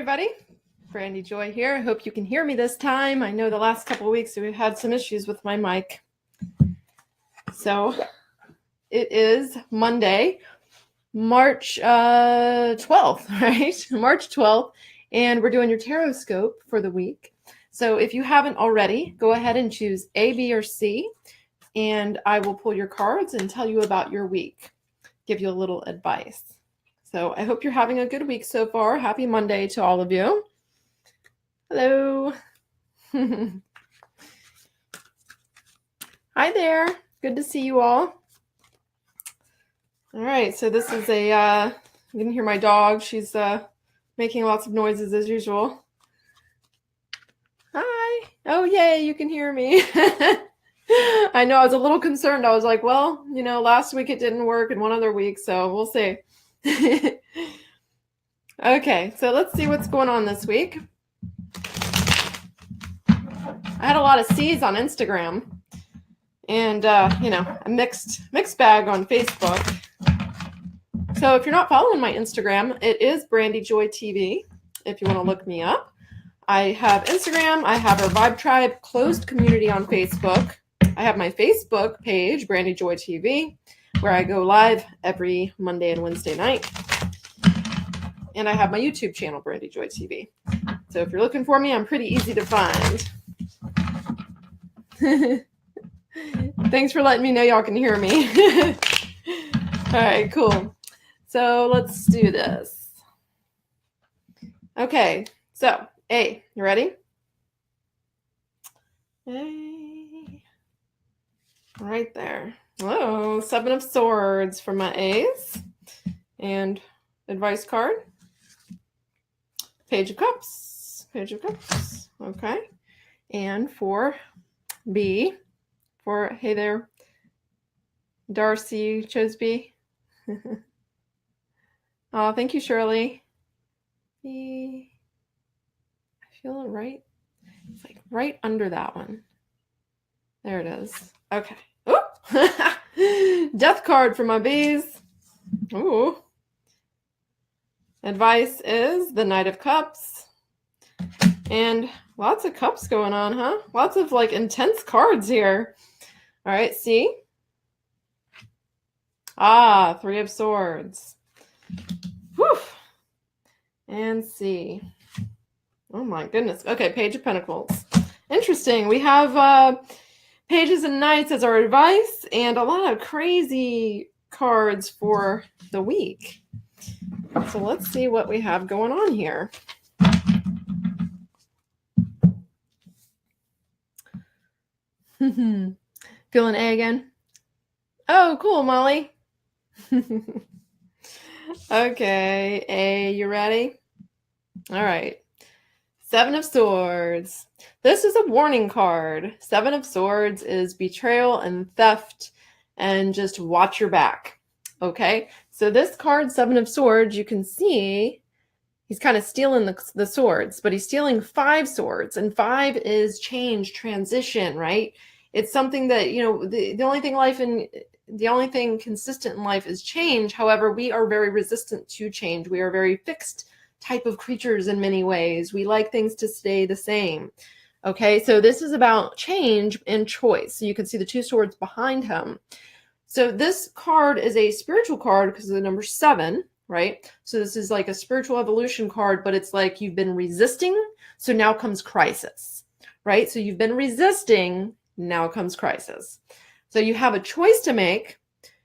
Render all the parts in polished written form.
everybody. Brandy Joy here. I hope you can hear me this time. I know the last couple of weeks we've had some issues with my mic. So it is Monday, March 12th, right? March 12th, and we're doing your Tarotscope for the week. So if you haven't already, go ahead and choose A, B, or C, and I will pull your cards and tell you about your week, give you a little advice. So I hope you're having a good week so far. Happy Monday to all of you. Hello. Hi there. Good to see you all. All right, so this is you can hear my dog. She's making lots of noises as usual. Hi. Oh, yay, you can hear me. I know, I was a little concerned. I was like, well, last week it didn't work and one other week, so we'll see. Okay, so let's see what's going on this week. I had a lot of C's on Instagram and, a mixed bag on Facebook. So if you're not following my Instagram, it is Brandy Joy TV. If you want to look me up, I have Instagram. I have our Vibe Tribe closed community on Facebook. I have my Facebook page, Brandy Joy TV, where I go live every Monday and Wednesday night. And I have my YouTube channel, Brandy Joy TV. So if you're looking for me, I'm pretty easy to find. Thanks for letting me know y'all can hear me. All right, cool. So let's do this. Okay, so A, you ready? A. Right there. Oh, 7 of Swords for my A's. And advice card. Page of Cups. Page of Cups. Okay. And for B, hey there, Darcy, you chose B. Oh, thank you, Shirley. B. I feel it right. It's like right under that one. There it is. Okay. Ooh. Death card for my B's. Ooh. Advice is the Knight of Cups. And lots of cups going on, huh? Lots of intense cards here. All right, C. 3 of Swords. Whew. And C. Oh my goodness. Okay, Page of Pentacles. Interesting. We have Pages and Knights as our advice and a lot of crazy cards for the week. So let's see what we have going on here. Feeling A again? Oh, cool, Molly. Okay, A, you ready? All right. 7 of Swords. This is a warning card. 7 of Swords is betrayal and theft, and just watch your back. Okay, so this card, 7 of Swords, you can see he's kind of stealing the swords, but he's stealing 5 swords, and 5 is change, transition, right? It's something that, the only thing consistent in life is change. However, we are very resistant to change. We are very fixed type of creatures in many ways. We like things to stay the same. Okay, so this is about change and choice. So you can see the 2 swords behind him. So this card is a spiritual card because of the number 7, right? So this is like a spiritual evolution card, but it's like you've been resisting, so now comes crisis, right? So you've been resisting, now comes crisis. So you have a choice to make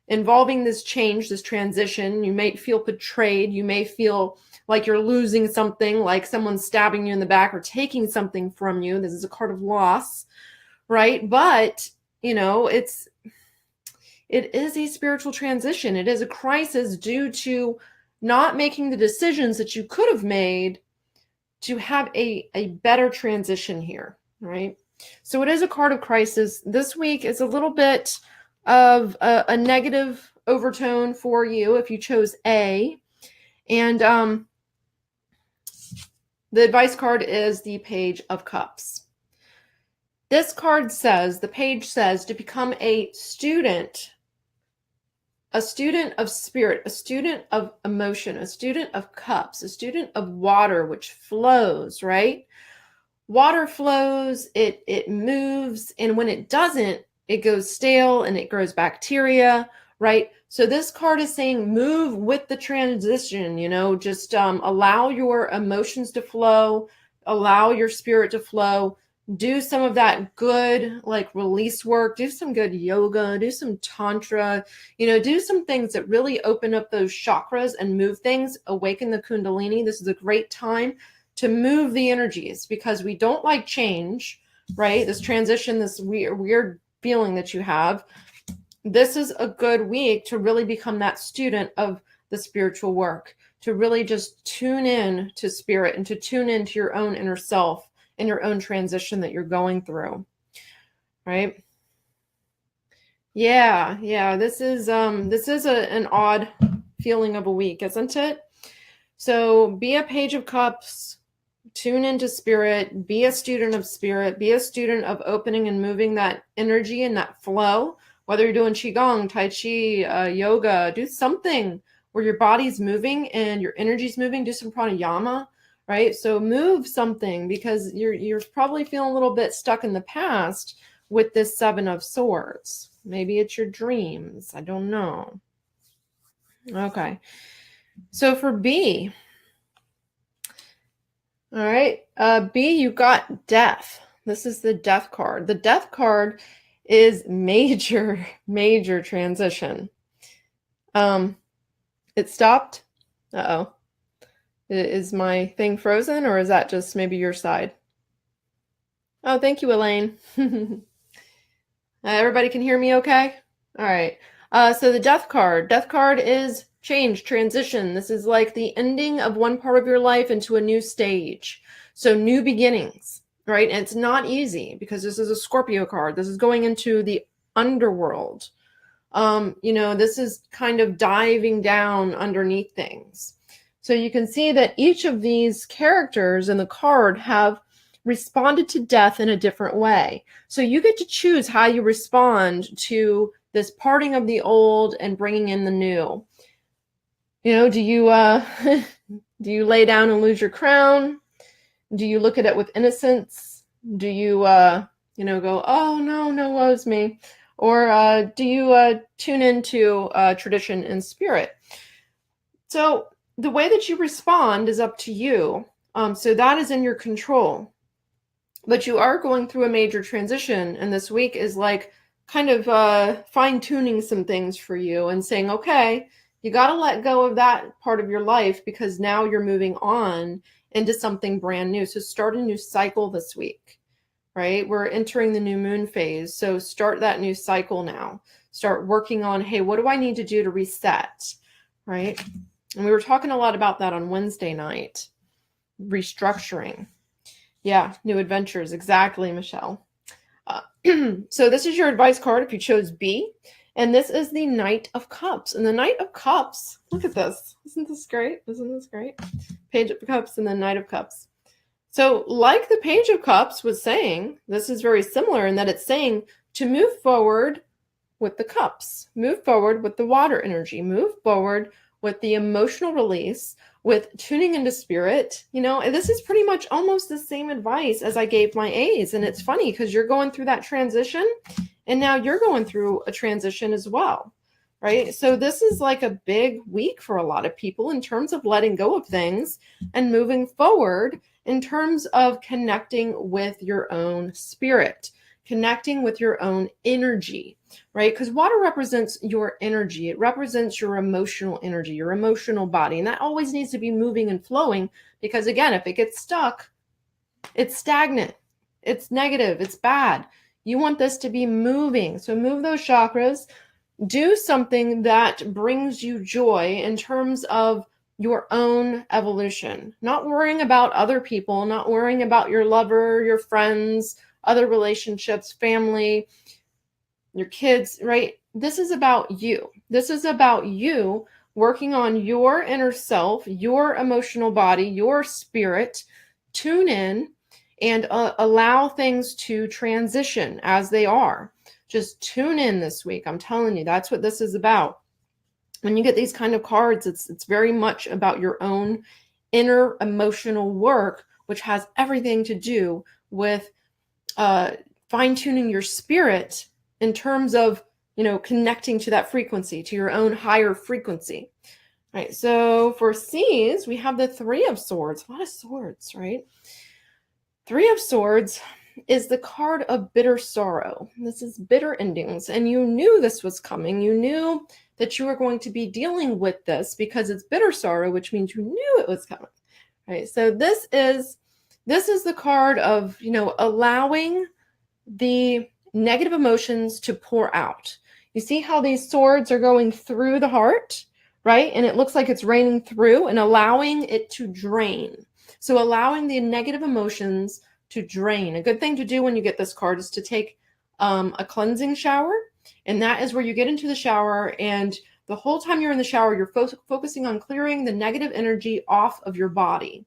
involving this change, this transition. You may feel betrayed. You may feel like you're losing something, like someone's stabbing you in the back or taking something from you. This is a card of loss, right? But, it is a spiritual transition. It is a crisis due to not making the decisions that you could have made to have a better transition here, right? So it is a card of crisis. This week is a little bit of a negative overtone for you if you chose A. And the advice card is the Page of Cups. This card says, the page says, to become a student a student of spirit, a student of emotion, a student of cups, a student of water, which flows, right? Water flows, it moves, and when it doesn't, it goes stale and it grows bacteria, right? So this card is saying move with the transition, just allow your emotions to flow, allow your spirit to flow, do some of that good like release work, do some good yoga, do some tantra, do some things that really open up those chakras and move things, awaken the kundalini. This is a great time to move the energies because we don't like change, right? This transition, this weird feeling that you have. This is a good week to really become that student of the spiritual work, to really just tune in to spirit and to tune into your own inner self and your own transition that you're going through, right? Yeah. This is an odd feeling of a week, isn't it? So be a Page of Cups, tune into spirit, be a student of spirit, be a student of opening and moving that energy and that flow. Whether you're doing Qigong, Tai Chi, yoga, do something where your body's moving and your energy's moving. Do some pranayama, right? So move something because you're probably feeling a little bit stuck in the past with this Seven of Swords. Maybe it's your dreams. I don't know. Okay. So for B, all right, B, you got Death. This is the Death card. The Death card is major transition. It stopped. Uh-oh. Is my thing frozen or is that just maybe your side? Oh, thank you, Elaine. Everybody can hear me okay? All right. So the Death card. Death card is change, transition. This is like the ending of one part of your life into a new stage. So new beginnings, right? And it's not easy because this is a Scorpio card. This is going into the underworld. This is kind of diving down underneath things. So you can see that each of these characters in the card have responded to death in a different way. So you get to choose how you respond to this parting of the old and bringing in the new. Do you do you lay down and lose your crown? Do you look at it with innocence? Do you go, oh no, woe's me? Or do you tune into tradition and spirit? So the way that you respond is up to you. So that is in your control. But you are going through a major transition, and this week is like kind of fine-tuning some things for you and saying, okay, you got to let go of that part of your life because now you're moving on into something brand new. So start a new cycle this week, right? We're entering the new moon phase. So start that new cycle now. Start working on, hey, what do I need to do to reset, right? And we were talking a lot about that on Wednesday night, restructuring. Yeah, new adventures. Exactly, Michelle. So this is your advice card if you chose B. And this is the Knight of Cups. And the Knight of Cups, look at this. Isn't this great? Isn't this great? Page of Cups and the Knight of Cups. So like the Page of Cups was saying, this is very similar in that it's saying to move forward with the cups, move forward with the water energy, move forward with the emotional release, with tuning into spirit. This is pretty much almost the same advice as I gave my A's. And it's funny because you're going through that transition and now you're going through a transition as well, right? So this is like a big week for a lot of people in terms of letting go of things and moving forward in terms of connecting with your own spirit, connecting with your own energy, right? Because water represents your energy. It represents your emotional energy, your emotional body. And that always needs to be moving and flowing because, again, if it gets stuck, it's stagnant, it's negative, it's bad. You want this to be moving. So move those chakras. Do something that brings you joy in terms of your own evolution. Not worrying about other people, not worrying about your lover, your friends, other relationships, family, your kids, right? This is about you. This is about you working on your inner self, your emotional body, your spirit. Tune in and allow things to transition as they are. Just tune in this week. I'm telling you, that's what this is about. when you get these kind of cards, it's very much about your own inner emotional work, which has everything to do with fine-tuning your spirit in terms of, connecting to that frequency, to your own higher frequency. Right. So for C's, we have the Three of Swords. A lot of swords, right? Three of Swords is the card of bitter sorrow. This is bitter endings. And you knew this was coming. You knew that you were going to be dealing with this because it's bitter sorrow, which means you knew it was coming. Right. So this is the card of, allowing the negative emotions to pour out. You see how these swords are going through the heart, right? And it looks like it's raining through, and allowing it to drain. So allowing the negative emotions to drain. A good thing to do when you get this card is to take a cleansing shower. And that is where you get into the shower, and the whole time you're in the shower, you're focusing on clearing the negative energy off of your body,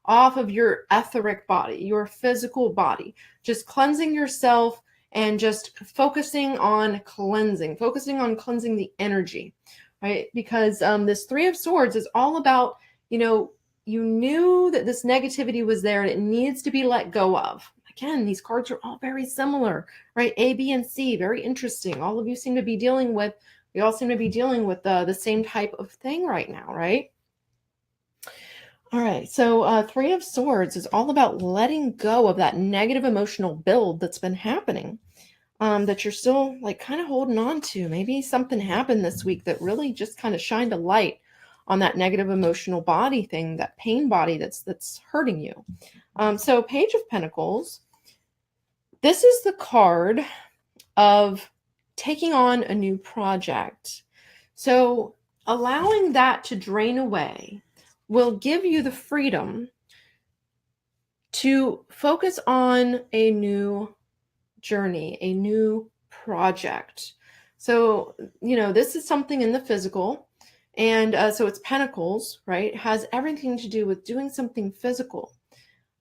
off of your etheric body, your physical body. Just cleansing yourself and just focusing on cleansing the energy, right? Because this Three of Swords is all about, you knew that this negativity was there and it needs to be let go of. Again, these cards are all very similar, right? A, B, and C, very interesting. All of you seem to be dealing with, we all seem to be dealing with the same type of thing right now, right? All right, so Three of Swords is all about letting go of that negative emotional build that's been happening, that you're still like kind of holding on to. Maybe something happened this week that really just kind of shined a light on that negative emotional body thing, that pain body that's hurting you. So Page of Pentacles, this is the card of taking on a new project. So allowing that to drain away will give you the freedom to focus on a new journey, a new project. So, this is something in the physical. And so it's Pentacles, right? It has everything to do with doing something physical.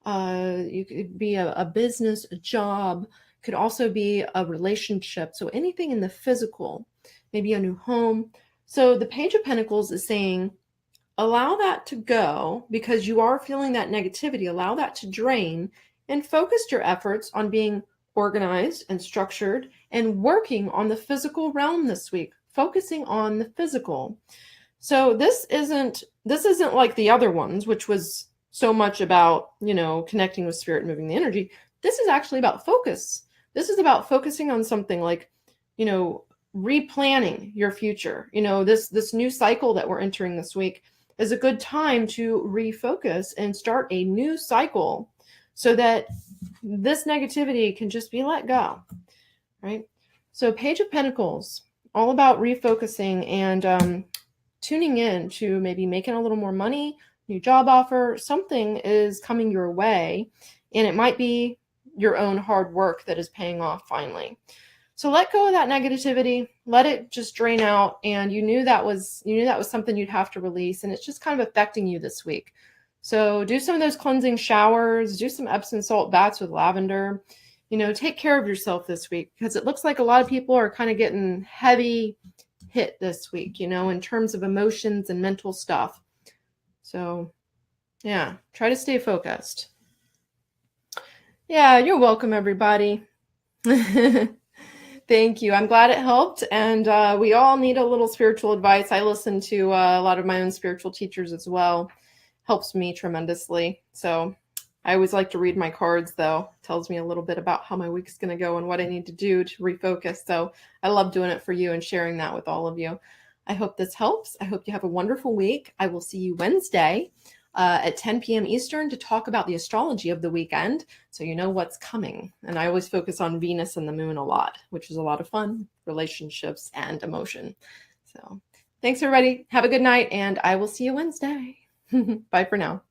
You could be a business, a job, could also be a relationship. So anything in the physical, maybe a new home. So the Page of Pentacles is saying, allow that to go because you are feeling that negativity. Allow that to drain and focus your efforts on being organized and structured and working on the physical realm this week, focusing on the physical. So this isn't like the other ones, which was so much about, connecting with spirit, moving the energy. This is actually about focus. This is about focusing on something like, replanning your future. This new cycle that we're entering this week is a good time to refocus and start a new cycle so that this negativity can just be let go, right? So Page of Pentacles, all about refocusing and tuning in to maybe making a little more money, new job offer, something is coming your way, and it might be your own hard work that is paying off finally. So let go of that negativity, let it just drain out. And you knew that was something you'd have to release. And it's just kind of affecting you this week. So do some of those cleansing showers, do some Epsom salt baths with lavender, take care of yourself this week, because it looks like a lot of people are kind of getting heavy hit this week, in terms of emotions and mental stuff. So yeah, try to stay focused. Yeah, you're welcome, everybody. Thank you. I'm glad it helped. And we all need a little spiritual advice. I listen to a lot of my own spiritual teachers as well. Helps me tremendously. So I always like to read my cards, though. It tells me a little bit about how my week's going to go and what I need to do to refocus. So I love doing it for you and sharing that with all of you. I hope this helps. I hope you have a wonderful week. I will see you Wednesday at 10 p.m. Eastern to talk about the astrology of the weekend, so you know what's coming. And I always focus on Venus and the moon a lot, which is a lot of fun, relationships and emotion. So thanks, everybody. Have a good night, and I will see you Wednesday. Bye for now.